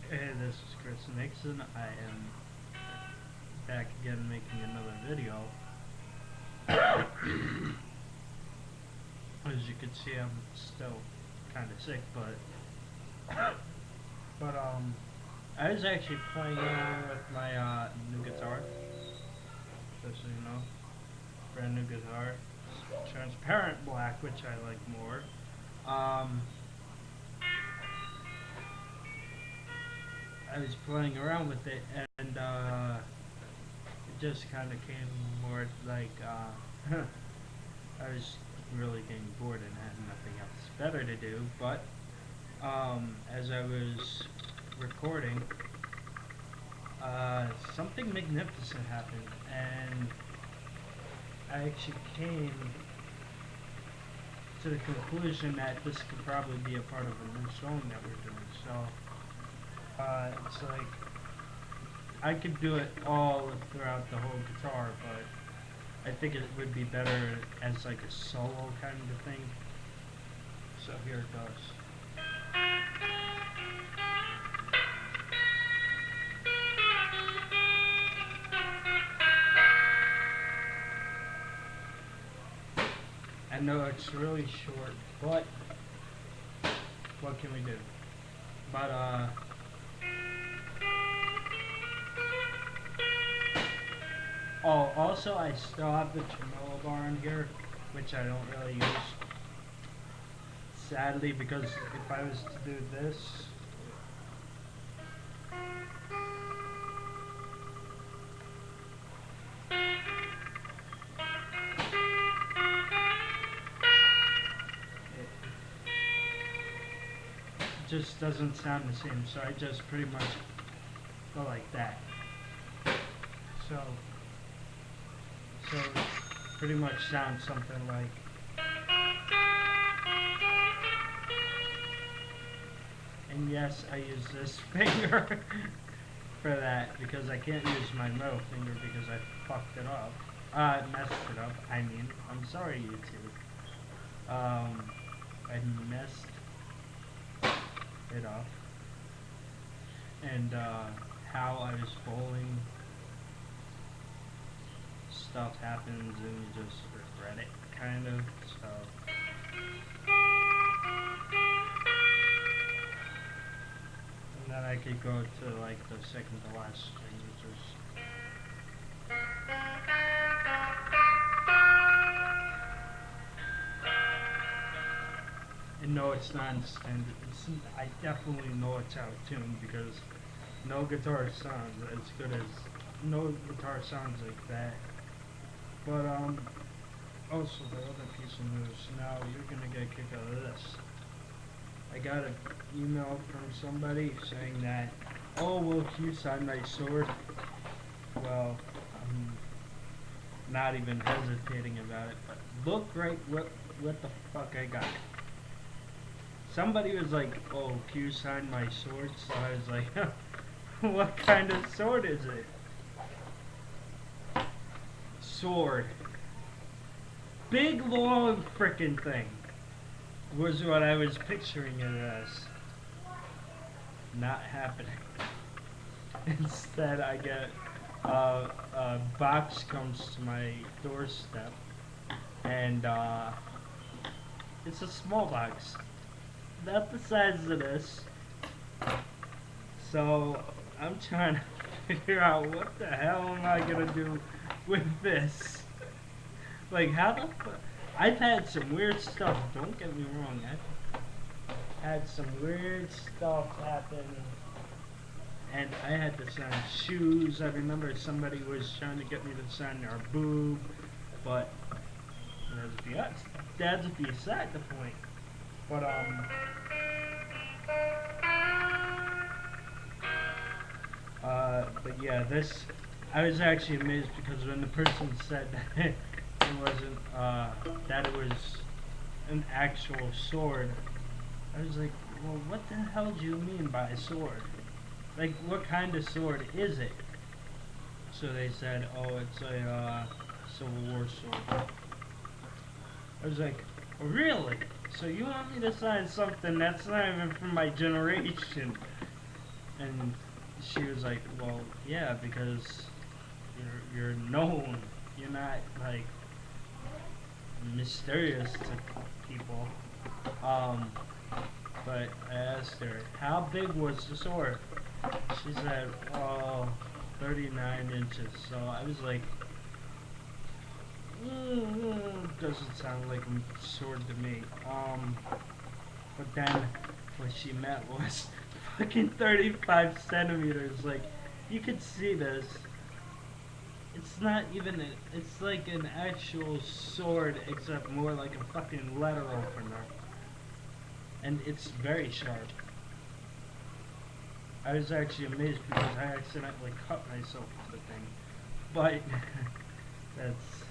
Hey, this is Chris Nixon. I am back again making another video. As you can see, I'm still kind of sick, but I was actually playing around with my new guitar. Just so you know, brand new guitar, transparent black, which I like more. Um, I was playing around with it, and it just kind of came more like I was really getting bored and had nothing else better to do. But as I was recording, something magnificent happened, and I actually came to the conclusion that this could probably be a part of a new song that we're doing. So it's like I could do it all throughout the whole guitar, but I think it would be better as like a solo kind of thing. So here it goes. I know it's really short, but what can we do? But oh, also I still have the tremolo bar in here, which I don't really use. Sadly, because if I was to do this, it just doesn't sound the same. So I just pretty much go like that. So, so it pretty much sounds something like. And yes, I use this finger for that because I can't use my middle finger because I fucked it up. Messed it up. I mean, I'm sorry, YouTube. I messed it up. And how I was bowling, stuff happens and you just regret it, kind of. So. And then I could go to like the second to last string, which is. And no, it's not in standard. I definitely know it's out of tune because no guitar sounds as good as no guitar sounds like that. But also the other piece of news. Now you're gonna get a kick out of this. I got an email from somebody saying that, oh, will you sign my sword? Well, I'm not even hesitating about it. But look right what the fuck I got. Somebody was like, oh, can you sign my sword? So I was like, what kind of sword is it? Sword. Big, long, frickin' thing. Was what I was picturing it as. Not happening. Instead, I get a box comes to my doorstep, and it's a small box. Not the size of this. So I'm trying to figure out what the hell am I gonna do with this. Like how the fuck? I've had some weird stuff. Don't get me wrong. I've had some weird stuff happen, and I had to sign shoes. I remember somebody was trying to get me to sign their boob, but that's beside the point. But but yeah, this, I was actually amazed because when the person said that it wasn't, that it was an actual sword, I was like, well, what the hell do you mean by a sword? Like, what kind of sword is it? So they said, oh, it's a Civil War sword. I was like, oh, really? So you want me to sign something that's not even from my generation? And she was like, well, yeah, because you're known. You're not like mysterious to people. Um, but I asked her, how big was the sword? She said, well, 39 inches. So I was like, doesn't sound like a sword to me. But then what she meant was fucking 35 centimeters. Like, you could see this. It's not even, it's like an actual sword, except more like a fucking letter opener. And it's very sharp. I was actually amazed because I accidentally cut myself with the thing. But, that's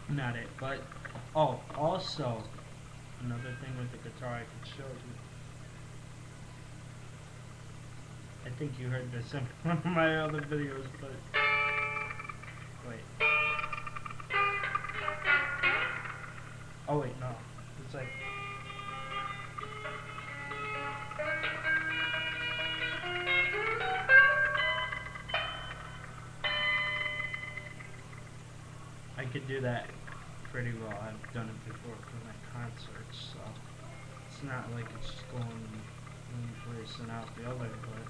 not it. But, oh, also, another thing with the guitar I could show you. I think you heard this in one of my other videos, but wait. Oh wait, no. It's like I could do that pretty well. I've done it before for my concerts, so it's not like it's just going one place and out the other, but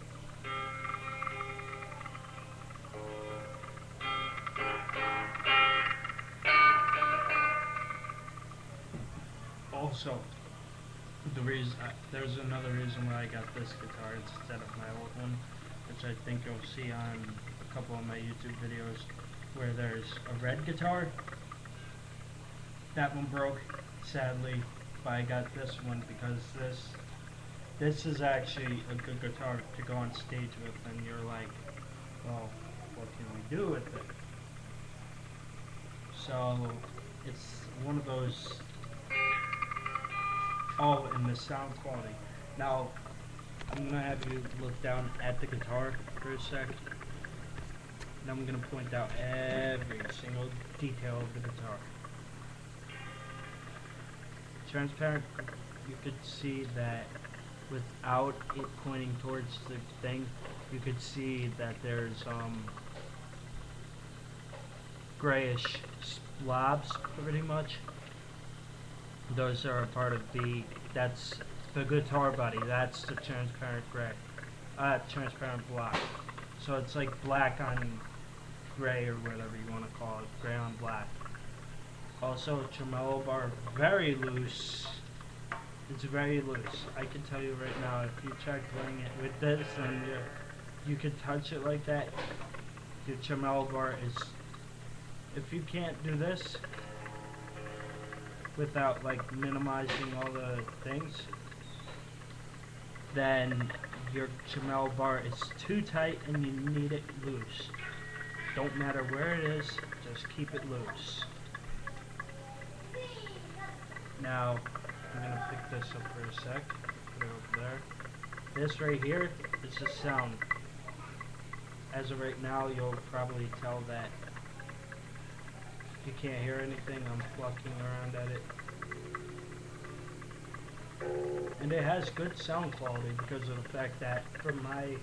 also there's another reason why I got this guitar instead of my old one, which I think you'll see on a couple of my YouTube videos, where there's a red guitar. That one broke, sadly, but I got this one because this is actually a good guitar to go on stage with, and you're like, well, what can we do with it? So it's one of those. Oh, and the sound quality. Now, I'm gonna have you look down at the guitar for a sec. And I'm gonna point out every single detail of the guitar. Transparent, you could see that without it pointing towards the thing, you could see that there's grayish blobs pretty much. Those are a part of that's the guitar body, that's the transparent gray, transparent black. So it's like black on gray or whatever you want to call it, gray on black. Also, tremolo bar, very loose. It's very loose. I can tell you right now, if you try playing it with this and you can touch it like that, your tremolo bar is, if you can't do this without like minimizing all the things, then your tremolo bar is too tight and you need it loose. Don't matter where it is, just keep it loose. Now, I'm gonna pick this up for a sec, put it over there. This right here is the sound. As of right now, you'll probably tell that you can't hear anything. I'm plucking around at it. And it has good sound quality because of the fact that from my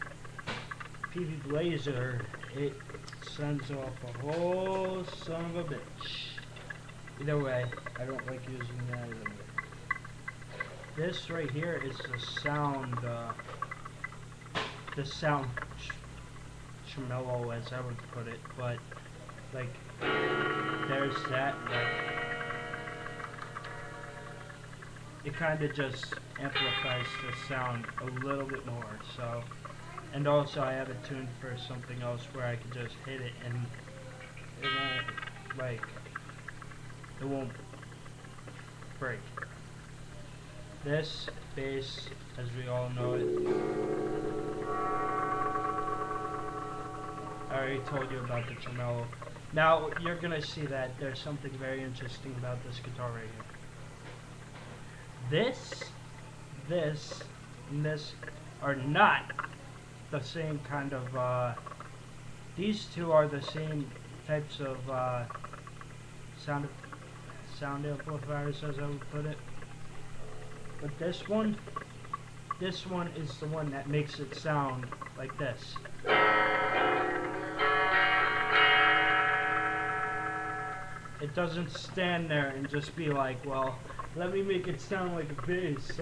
PV Blazer, it sends off a whole son of a bitch. Either way, I don't like using that either. This right here is the sound tremolo, as I would put it, but like there's that, like it kind of just amplifies the sound a little bit more. So, and also I have it tuned for something else where I can just hit it and it won't break. This bass, as we all know it, I already told you about the tremolo. Now you're gonna see that there's something very interesting about this guitar right here. This, and this are not the same kind of, these two are the same types of sound amplifiers, as I would put it. But this one this one is the one that makes it sound like this. It doesn't stand there and just be like, well, let me make it sound like a bass.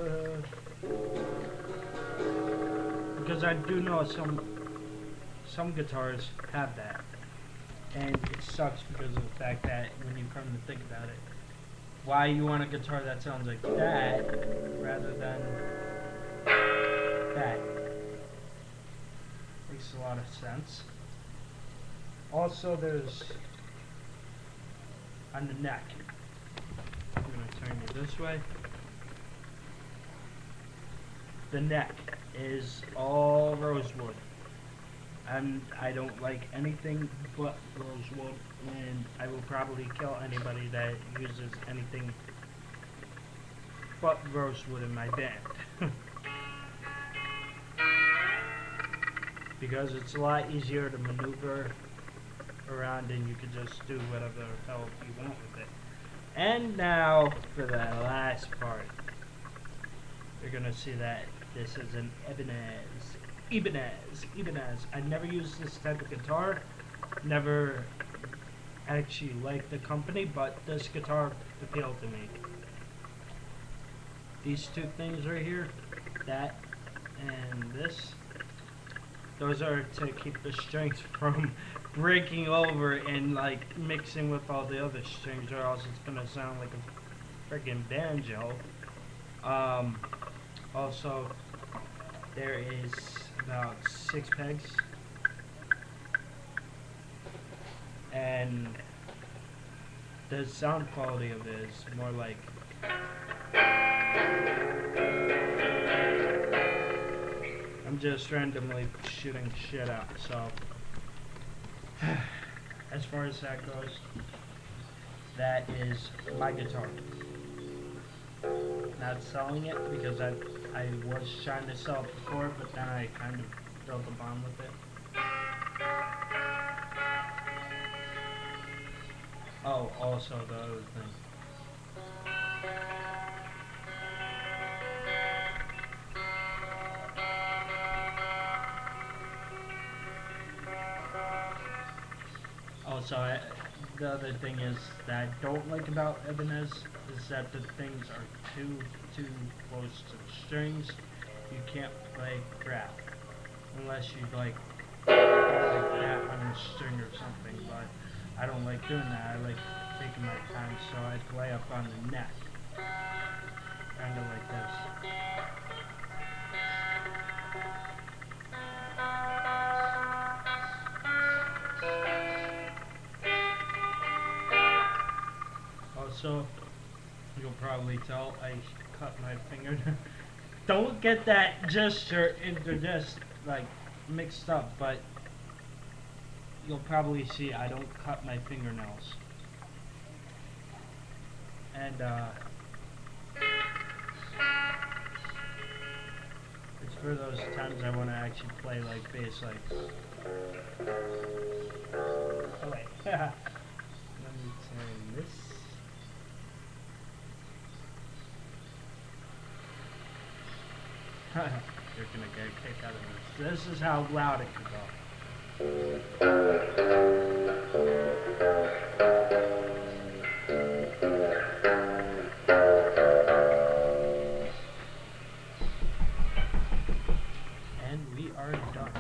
Because I do know some guitars have that. And it sucks because of the fact that when you come to think about it, why you want a guitar that sounds like that rather than that? Makes a lot of sense. Also, there's on the neck. I'm gonna turn you this way. The neck is all rosewood, and I don't like anything but rosewood, and I will probably kill anybody that uses anything but rosewood in my band. Because it's a lot easier to maneuver around and you can just do whatever the hell you want with it. And now for the last part. You're gonna see that this is an Ibanez. I never used this type of guitar. Never actually liked the company, but this guitar appealed to me. These two things right here, that and this, those are to keep the strings from breaking over and like mixing with all the other strings, or else it's gonna sound like a freaking banjo. Also, there is about 6 pegs, and the sound quality of it is more like I'm just randomly shooting shit out. So as far as that goes, that is my guitar. Not selling it because I was trying to sell it before, but then I kind of built a bond with it. Oh, also the other thing. Also, the other thing is that I don't like about Ibanez is that the things are too close to the strings. You can't play crap unless you like that on a string or something, but I don't like doing that. I like taking my time, so I play up on the neck, kind of like this. Also, you'll probably tell I cut my finger. Don't get that gesture into this like mixed up, but you'll probably see I don't cut my fingernails. And it's for those times I want to actually play like bass, like. Oh wait, let me turn this. You're gonna get a kick out of this. This is how loud it can go. And we are done.